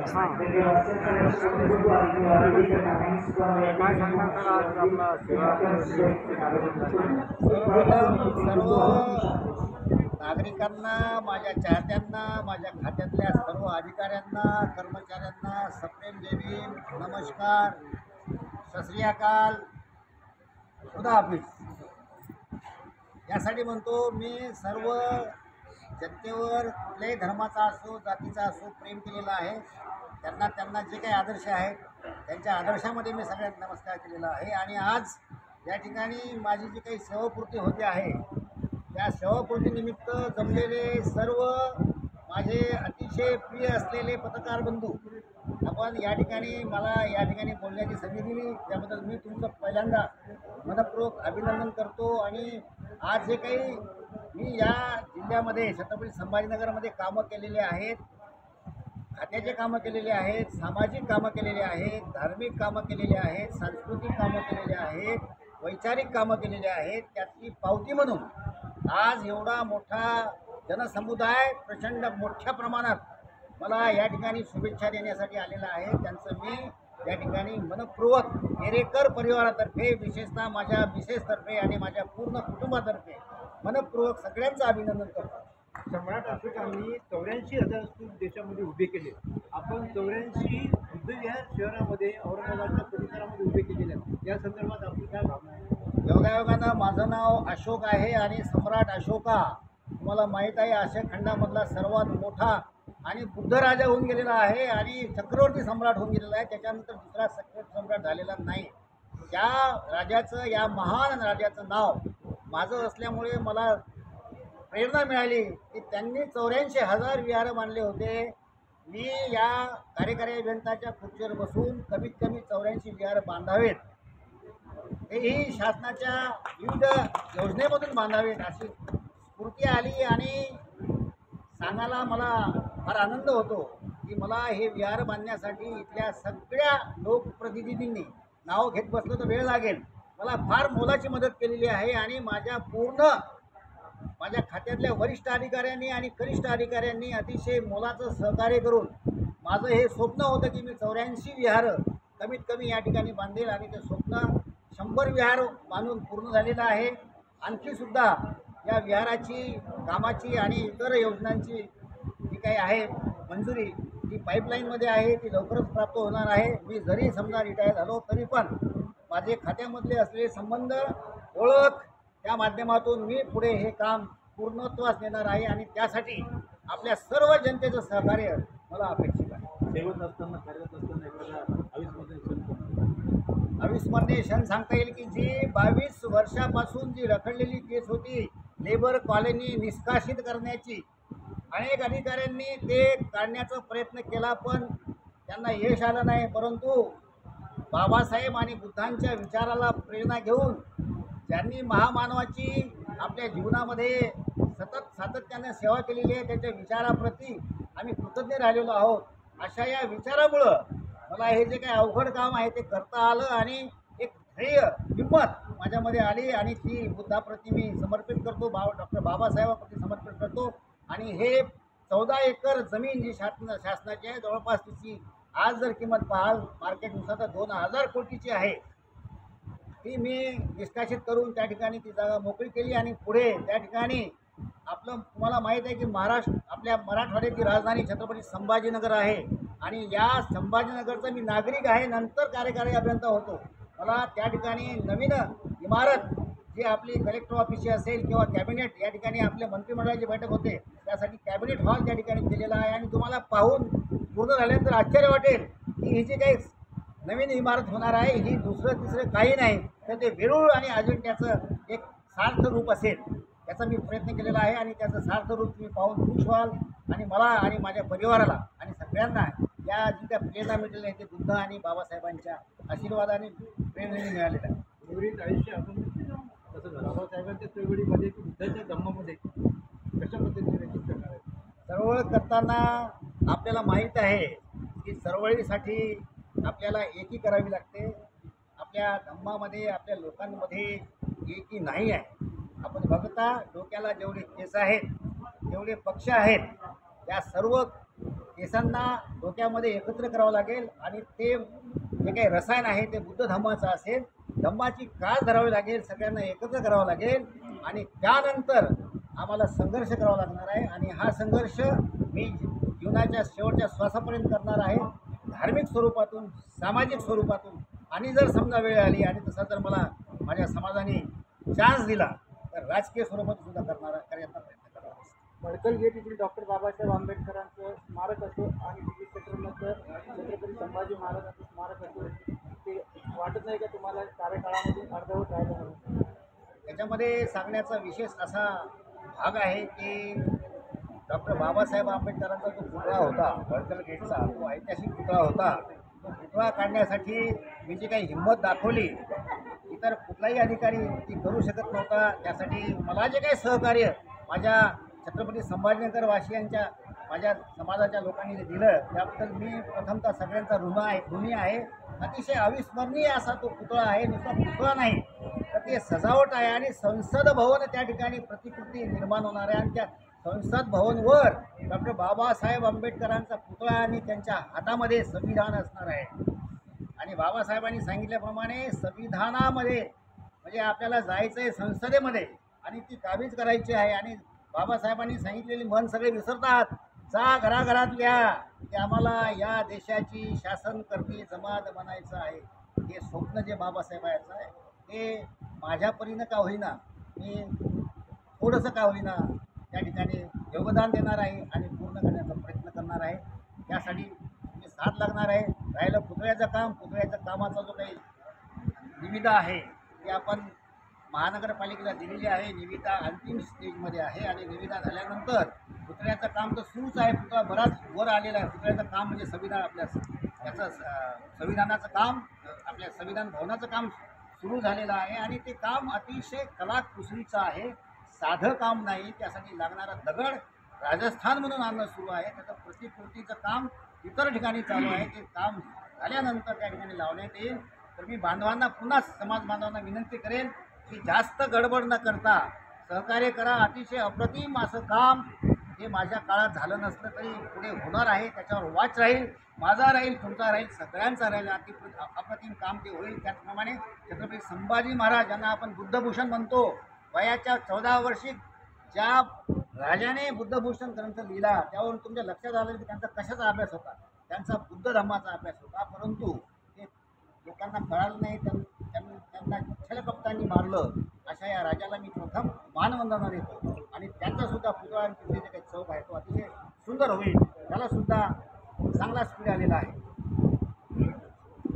हां काय सांगणार सर आज आपला सेवा निवृत्तीचे कार्यक्रम सर्व नागरिकांना, माझ्या चाहत्यांना, माझ्या खात्यातल्या सर्व अधिकाऱ्यांना, कर्मचाऱ्यांना सप्रेम देवी नमस्कार, सत श्री अकाल, खुदा हाफिज. यासाठी म्हणतो मी सर्व जनतेवर कुठल्याही धर्माचा असो, जातीचा असो प्रेम केलेला आहे. त्यांना जे काही आदर्श आहेत त्यांच्या आदर्शामध्ये मी सगळ्यांना नमस्कार केलेला आहे. आणि आज या ठिकाणी माझी जी काही सेवापूर्ती होते आहे त्या सेवापूर्तीनिमित्त जमलेले सर्व माझे अतिशय प्रिय असलेले पत्रकार बंधू, आपण या ठिकाणी मला या ठिकाणी बोलण्याची संधी दिली त्याबद्दल मी तुमचं पहिल्यांदा मनपूर्वक अभिनंदन करतो. आणि आज जे काही मी या जिल्ह्यामध्ये छत्रपती संभाजीनगरमध्ये कामं केलेले आहेत, खात्याचे कामं केलेले आहेत, सामाजिक कामं केलेले आहेत, धार्मिक कामं केलेले आहेत, सांस्कृतिक कामं केलेले आहेत, वैचारिक कामं केलेले आहेत, त्याची पावती म्हणून आज एवढा मोठा जनसमुदाय प्रचंड मोठ्या प्रमाणात मला या ठिकाणी शुभेच्छा देण्यासाठी आलेला आहे. त्यांचं मी या ठिकाणी मनपूर्वक नेरेकर परिवारातर्फे, विशेषतः माझ्या मिसेसतर्फे आणि माझ्या पूर्ण कुटुंबातर्फे मनपूर्वक सगळ्यांचं अभिनंदन करतो. सम्राट अशोकांनी 84,000 स्तूप देशामध्ये उभे केले. आपण 84 बुद्धविहार शहरामध्ये औरंगाबादच्या परिसरामध्ये उभे केलेले आहेत. या संदर्भात आपली काय भावना आहे? योगायोगानं माझं नाव अशोक आहे आणि सम्राट अशोका तुम्हाला माहीत आहे आशिया खंडामधला सर्वात मोठा आणि बुद्ध राजा होऊन गेलेला आहे आणि चक्रवर्ती सम्राट होऊन गेलेला आहे. त्याच्यानंतर दुसरा चक्रवर्ती सम्राट झालेला नाही. त्या राजाचं, या महान राजाचं नाव माझं असल्यामुळे मला प्रेरणा मिळाली की त्यांनी 84,000 विहार बांधले होते. मी या कार्यकारी अभियंताच्या खुर्चीवर बसून कमीत कमी 84 विहार बांधावेत, तेही शासनाच्या विविध योजनेमधून बांधावेत अशी स्फूर्ती आली. आणि सांगायला मला फार आनंद होतो की मला हे विहार बांधण्यासाठी इथल्या सगळ्या लोकप्रतिनिधींनी नाव घेत बसलं तर वेळ लागेल, मला फार मोलाची मदत केलेली आहे. आणि माझ्या खात्यातल्या वरिष्ठ अधिकाऱ्यांनी आणि कनिष्ठ अधिकाऱ्यांनी अतिशय मोलाचं सहकार्य करून माझं हे स्वप्न होतं की मी 84 विहार कमीत कमी या ठिकाणी बांधेल आणि ते स्वप्न 100 विहार बांधून पूर्ण झालेलं आहे. आणखीसुद्धा या विहाराची कामाची आणि इतर योजनांची जी काही आहे मंजुरी जी पाईपलाईनमध्ये आहे ती लवकरच प्राप्त होणार आहे. मी जरी समजा रिटायर झालो तरी पण माझे खात्यामधले असलेले संबंध, ओळख त्या माध्यमातून मी पुढे हे काम पूर्णत्वास नेणार आहे आणि त्यासाठी आपल्या सर्व जनतेचं सहकार्य मला अपेक्षित आहे. सेवत असताना, कार्यरत असताना एखादा अविस्मरणीय क्षण सांगता येईल की जी 22 वर्षापासून जी रखडलेली केस होती लेबर कॉलनी निष्कासित करण्याची, अनेक अधिकाऱ्यांनी ते काढण्याचा प्रयत्न केला पण त्यांना यश आलं नाही. परंतु बाबासाहेब आणि बुद्धांच्या विचाराला प्रेरणा घेऊन ज्यांनी महामानवाची आपल्या जीवनामध्ये सातत्याने सेवा केलेली आहे त्याच्या विचाराप्रती आम्ही कृतज्ञ राहिलेलो आहोत. अशा या विचारामुळं मला हे जे काही अवघड काम आहे ते करता आलं आणि एक ध्येय, हिंमत माझ्यामध्ये आली आणि ती बुद्धाप्रती मी समर्पित करतो, डॉक्टर बाबासाहेबांप्रती समर्पित करतो. आणि हे 14 एकर जमीन जी शासनाची आहे, जवळपास तिची आज जर किंमत पाहाल मार्केटनुसार तर 2,000 कोटीची आहे, ती मी निष्कासित करून त्या ठिकाणी ती जागा मोकळी केली. आणि पुढे त्या ठिकाणी आपलं तुम्हाला माहीत आहे की आपल्या मराठवाड्याची राजधानी छत्रपती संभाजीनगर आहे आणि या संभाजीनगरचा मी नागरिक आहे, नंतर कार्यकारी अभियंता होतो. मला त्या ठिकाणी नवीन इमारत जी आपली कलेक्टर ऑफिसची असेल किंवा कॅबिनेट, या ठिकाणी आपल्या मंत्रिमंडळाची बैठक होते त्यासाठी कॅबिनेट हॉल त्या ठिकाणी दिलेला आहे. आणि तुम्हाला पाहून पूर्ण झाल्यानंतर आश्चर्य वाटेल की ही जी काही नवीन इमारत होणार आहे ही दुसरं तिसरं काही नाही तर ते वेरूळ आणि अजिंठ्याचं एक सार्थ रूप असेल, याचा मी प्रयत्न केलेला आहे. आणि त्याचं सार्थ रूप तुम्ही पाहून खुश व्हाल आणि मला आणि माझ्या परिवाराला आणि सगळ्यांना या जी काय प्रेरणा मिळालेली आहे ते बुद्ध आणि बाबासाहेबांच्या आशीर्वादाने प्रेरणेने मिळालेलं आहे. उर्वरित आयुष्य आपण तसं बाबासाहेबांच्या चळवळीमध्ये, बुद्धाच्या धम्मामध्ये कशा पद्धतीने व्यतीत करणार आहे? चळवळ करताना आपल्याला माहीत आहे की चळवळीसाठी आपल्याला एकी करावी लागते. आपल्या धम्मामध्ये, आपल्या लोकांमध्ये एकी नाही आहे. आपण बघता डोक्याला जेवढे केस आहेत, जेवढे पक्ष आहेत, या सर्व केसांना डोक्यामध्ये एकत्र करावं लागेल आणि ते जे काही रसायन आहे ते बुद्ध धम्माचं असेल, धम्माची कास धरावी लागेल, सगळ्यांना एकत्र करावं लागेल आणि त्यानंतर आम्हाला संघर्ष करावा लागणार आहे आणि हा संघर्ष मी जीवनाच्या शेवटच्या श्वासापर्यंत करणार आहे, धार्मिक स्वरूपातून, सामाजिक स्वरूपातून आणि जर समजा वेळ आली आणि तसा जर मला माझ्या समाजाने चान्स दिला तर राजकीय स्वरूपात सुद्धा करण्याचा प्रयत्न करणार आहे. मडकल गेट येथील डॉक्टर बाबासाहेब आंबेडकरांचं स्मारक असो आणि टी सेक्टरमधलं छत्रपती संभाजी महाराजांचं स्मारक असो, ते वाटत नाही का तुम्हाला कार्यकाळामध्ये अर्धवट राहिलं म्हणून? त्याच्यामध्ये सांगण्याचा विशेष असा भाग आहे की डॉक्टर बाबासाहेब आंबेडकरांचा जो पुतळा होता मडकल गेटचा, तो ऐतिहासिक पुतळा होता. तो पुतळा काढण्यासाठी मी जी काही हिंमत दाखवली इतर कुठलाही अधिकारी ती करू शकत नव्हता. त्यासाठी मला जे काही सहकार्य माझ्या छत्रपती संभाजीनगर वासियांच्या माझ्या समाजाच्या लोकांनी जे दिलं त्याबद्दल मी प्रथमतः सगळ्यांचा ऋणी आहे. अतिशय अविस्मरणीय असा तो पुतळा आहे. नुसता पुतळा नाही तर ते सजावट आहे आणि संसद भवन त्या ठिकाणी प्रतिकृती निर्माण होणार आहे आणि त्या संसद भवनवर डॉक्टर बाबासाहेब आंबेडकरांचा पुतळा आणि त्यांच्या हातामध्ये संविधान असणार आहे. आणि बाबासाहेबांनी सांगितल्याप्रमाणे संविधानामध्ये म्हणजे आपल्याला जायचं आहे संसदेमध्ये आणि ती काबीज करायची आहे. आणि बाबासाहेबांनी सांगितलेली मन सगळे विसरतात. जा घराघरातल्या की आम्हाला या देशाची शासनकर्ती जमात बनायचं आहे. हे स्वप्न जे बाबासाहेबांचं आहे ते माझ्या परीनं का होईना मी थोडंसं का होईना त्या ठिकाणी योगदान देणार आहे आणि पूर्ण करण्याचा प्रयत्न करणार आहे. त्यासाठी मी साथ लागणार आहे. राहिलं पुतळ्याचं काम, पुतळ्याच्या कामाचा जो काही निविदा आहे ती आपण महानगरपालिकेला दिलेली आहे. निविदा अंतिम स्टेजमध्ये आहे आणि निविदा झाल्यानंतर पुतळ्याचं काम तर सुरूच आहे. पुतळा बराच वर आलेला आहे. पुतळ्याचं काम म्हणजे संविधान आपल्या त्याचं संविधानाचं काम, आपल्या संविधान भवनाचं काम सुरू झालेलं आहे आणि ते काम अतिशय कलाकुसरीचं आहे. साधं काम नाही. त्यासाठी लागणारा दगड राजस्थानमधून आणणं सुरू आहे. त्याचं प्रतिकृतीचं काम इतर ठिकाणी चालू आहे. ते काम झाल्यानंतर त्या ठिकाणी लावण्यात येईल. तर मी बांधवांना पुन्हा समाज बांधवांना विनंती करेन की जास्त गडबड न करता सहकार्य करा. अतिशय अप्रतिम असं काम हे माझ्या काळात झालं नसलं तरी पुढे होणार आहे. त्याच्यावर वाच राहील, माझा राहील, तुमचा राहील, सगळ्यांचा राहील. अप्रतिम काम ते होईल. त्याचप्रमाणे छत्रपती संभाजी महाराज यांना आपण बुद्धभूषण म्हणतो. वयाच्या 14 वर्षी ज्या राजाने बुद्धभूषण ग्रंथ लिहिला त्यावरून तुमच्या लक्षात आलं की त्यांचा कशाचा अभ्यास होता. त्यांचा बुद्ध धर्माचा अभ्यास होता. परंतु ते लोकांना कळालं नाही. त्यांना छलकपटांनी मारलं. अशा या राजाला मी प्रथम मानवंदना देतो आणि त्यांचासुद्धा पुतळा आणि तिथे जे काही चौक आहे तो अतिशय सुंदर होईल. त्यालासुद्धा चांगला स्पीड आलेला आहे.